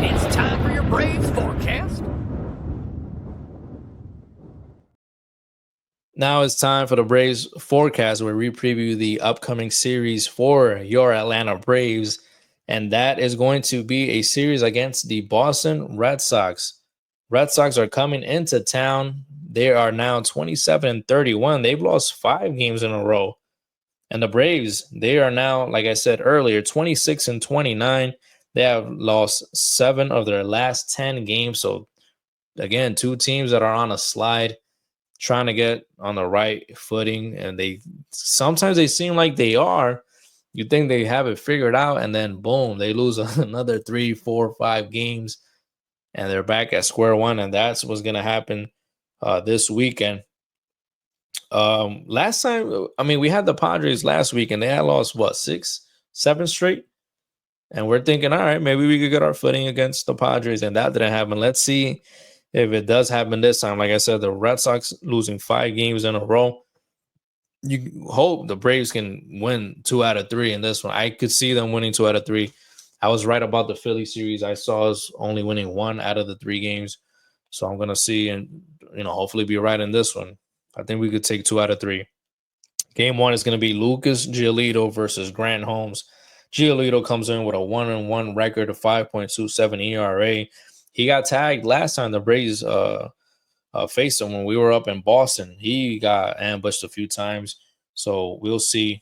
It's time for your Braves forecast. Now it's time for the Braves forecast, where we preview the upcoming series for your Atlanta Braves. And that is going to be a series against the Boston Red Sox. Red Sox are coming into town. They are now 27-31. They've lost 5 games in a row. And the Braves, they are now, like I said earlier, 26-29. They have lost 7 of their last 10 games. So, again, 2 teams that are on a slide, trying to get on the right footing, and they sometimes they seem like they are. You think they have it figured out, and then boom, they lose another 3, 4, 5 games, and they're back at square one. And that's what's gonna happen this weekend. Last time, I mean, we had the Padres last week, and they had lost what, 6, 7 straight. And we're thinking, all right, maybe we could get our footing against the Padres, and that didn't happen. Let's see if it does happen this time. Like I said, the Red Sox losing 5 games in a row. You hope the Braves can win 2 out of 3 in this one. I could see them winning 2 out of 3. I was right about the Philly series. I saw us only winning 1 out of the 3 games. So I'm gonna see and hopefully be right in this one. I think we could take 2 out of 3. Game 1 is going to be Lucas Giolito versus Grant Holmes. Giolito comes in with a 1-1 record of 5.27 ERA. He got tagged last time the Braves faced him when we were up in Boston. He got ambushed a few times. So we'll see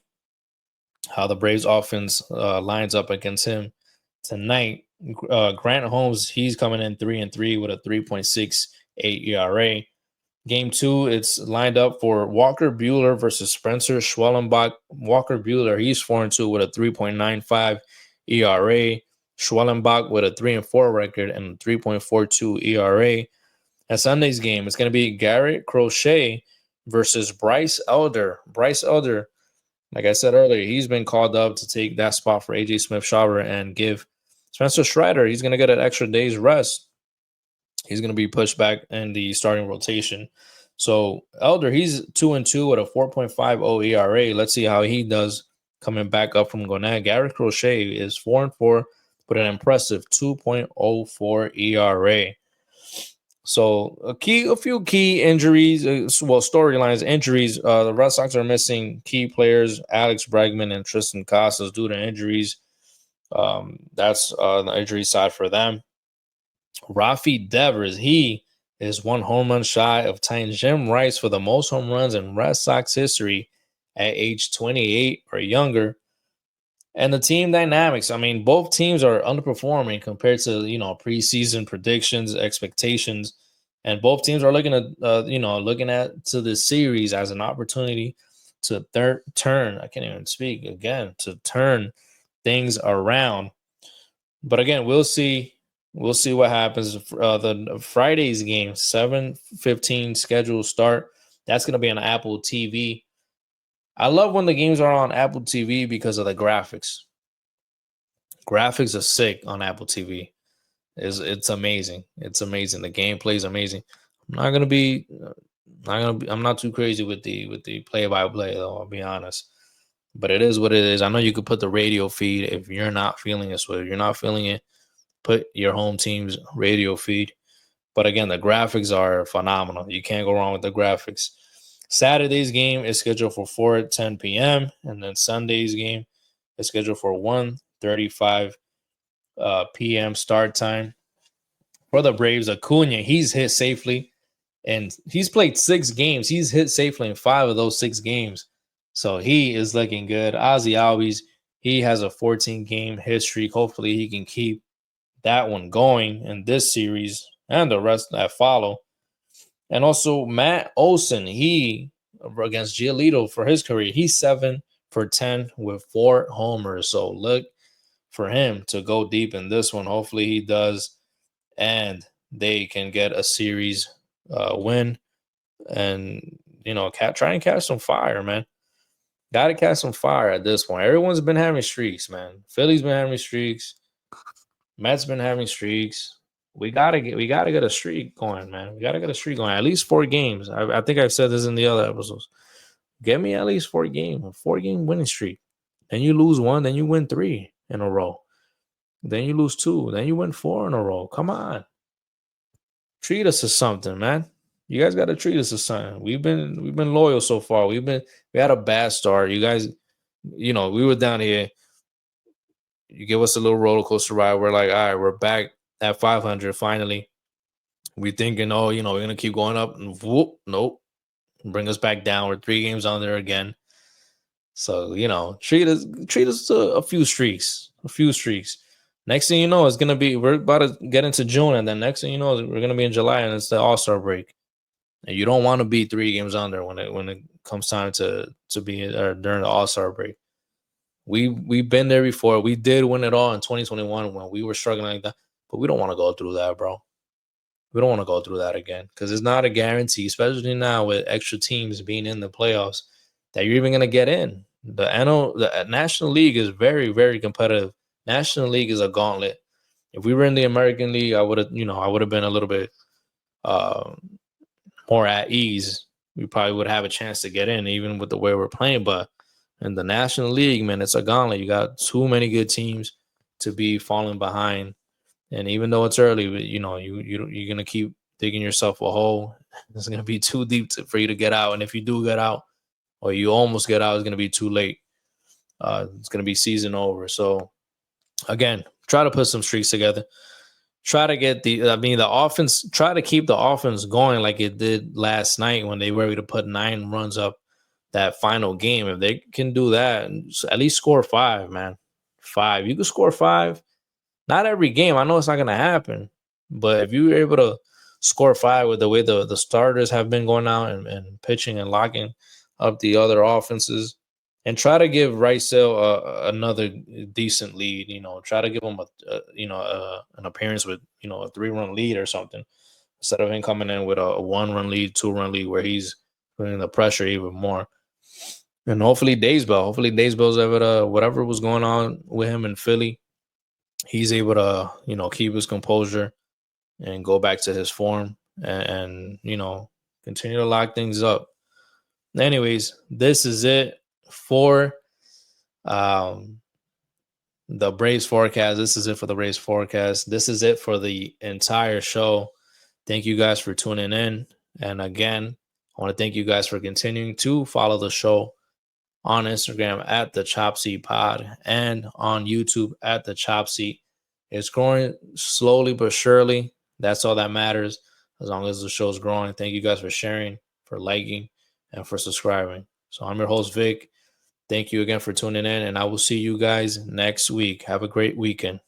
how the Braves offense lines up against him tonight. Grant Holmes, he's coming in 3-3 with a 3.68 ERA. Game 2, it's lined up for Walker Buehler versus Spencer Schwellenbach. Walker Buehler, he's 4-2 with a 3.95 ERA. Schwellenbach with a 3-4 record and a 3.42 ERA. At Sunday's game, it's going to be Garrett Crochet versus Bryce Elder. Bryce Elder, like I said earlier, he's been called up to take that spot for AJ Smith-Shawver and give Spencer Strider, he's going to get an extra day's rest. He's going to be pushed back in the starting rotation. So Elder, he's 2-2 with a 4.50 ERA. Let's see how he does coming back up from Gwinnett. Garrett Crochet is 4-4 with an impressive 2.04 ERA. So a few key injuries, storylines, injuries. The Red Sox are missing key players, Alex Bregman and Tristan Casas, due to injuries. That's the injury side for them. Rafi Devers, he is 1 home run shy of tying Jim Rice for the most home runs in Red Sox history at age 28 or younger. And the team dynamics, I mean, both teams are underperforming compared to, preseason predictions, expectations. And both teams are looking at to the series as an opportunity to turn. I can't even speak again, to turn things around. But again, we'll see. We'll see what happens. The Friday's game, 7:15 scheduled start. That's going to be on Apple TV. I love when the games are on Apple TV because of the graphics. Graphics are sick on Apple TV. It's amazing. It's amazing. The gameplay is amazing. I'm not too crazy with the play-by-play though, I'll be honest. But it is what it is. I know you could put the radio feed if you're not feeling it. So if you're not feeling it, put your home team's radio feed. But again, the graphics are phenomenal. You can't go wrong with the graphics. Saturday's game is scheduled for 4:10 p.m. And then Sunday's game is scheduled for 1:35 p.m. start time. For the Braves, Acuna, he's hit safely. And he's played 6 games. He's hit safely in 5 of those 6 games. So he is looking good. Ozzy Albies, he has a 14-game hit streak. Hopefully he can keep that one going in this series and the rest that follow. And also Matt Olson, he against Giolito for his career, he's 7 for 10 with 4 homers. So look for him to go deep in this one. Hopefully he does, and they can get a series win. And try and catch some fire, man. Got to catch some fire at this point. Everyone's been having streaks, man. Philly's been having streaks. Mets been having streaks. We gotta get a streak going, man. We gotta get a streak going. At least 4 games. I think I've said this in the other episodes. Get me at least 4 games, a 4-game winning streak. Then you lose 1, then you win 3 in a row. Then you lose 2. Then you win 4 in a row. Come on. Treat us to something, man. You guys got to treat us to something. We've been loyal so far. We had a bad start. You guys, we were down here. You give us a little roller coaster ride. We're like, all right, we're back at 500 finally. We thinking, oh, we're gonna keep going up, and whoop, nope, bring us back down. We're 3 games on there again. So treat us to a few streaks. Next thing you know, it's gonna be we're about to get into June, and then next thing you know, we're gonna be in July, and it's the All-Star break. And you don't want to be 3 games under when it comes time to be during the All-Star break. We've been there before. We did win it all in 2021 when we were struggling like that, but we don't want to go through that, bro. We don't want to go through that again because it's not a guarantee, especially now with extra teams being in the playoffs, that you're even going to get in. The National League is very, very competitive. National League is a gauntlet. If we were in the American League, I would have been a little bit more at ease. We probably would have a chance to get in, even with the way we're playing. But in the National League, man, it's a gauntlet. You got too many good teams to be falling behind. And even though it's early, you're gonna keep digging yourself a hole. It's gonna be too deep for you to get out. And if you do get out, or you almost get out, it's gonna be too late. It's gonna be season over. So again, try to put some streaks together. Try to get the offense. Try to keep the offense going like it did last night when they were able to put 9 runs up that final game. If they can do that, at least score 5, man. 5. You can score 5. Not every game. I know it's not going to happen. But if you're able to score 5 with the way the starters have been going out and pitching and locking up the other offenses, and try to give Rysell another decent lead, try to give him an appearance with, a 3-run lead or something, instead of him coming in with a 1-run lead, 2-run lead, where he's putting the pressure even more. And hopefully Daysbell's able to, whatever was going on with him in Philly, he's able to, keep his composure and go back to his form and continue to lock things up. Anyways, this is it for the Braves forecast. This is it for the Braves forecast. This is it for the entire show. Thank you guys for tuning in. And again, I want to thank you guys for continuing to follow the show on Instagram at the Chop Seat Pod and on YouTube at the Chop Seat. It's growing slowly but surely. That's all that matters. As long as the show's growing. Thank you guys for sharing, for liking, and for subscribing. So I'm your host, Vic. Thank you again for tuning in, and I will see you guys next week. Have a great weekend.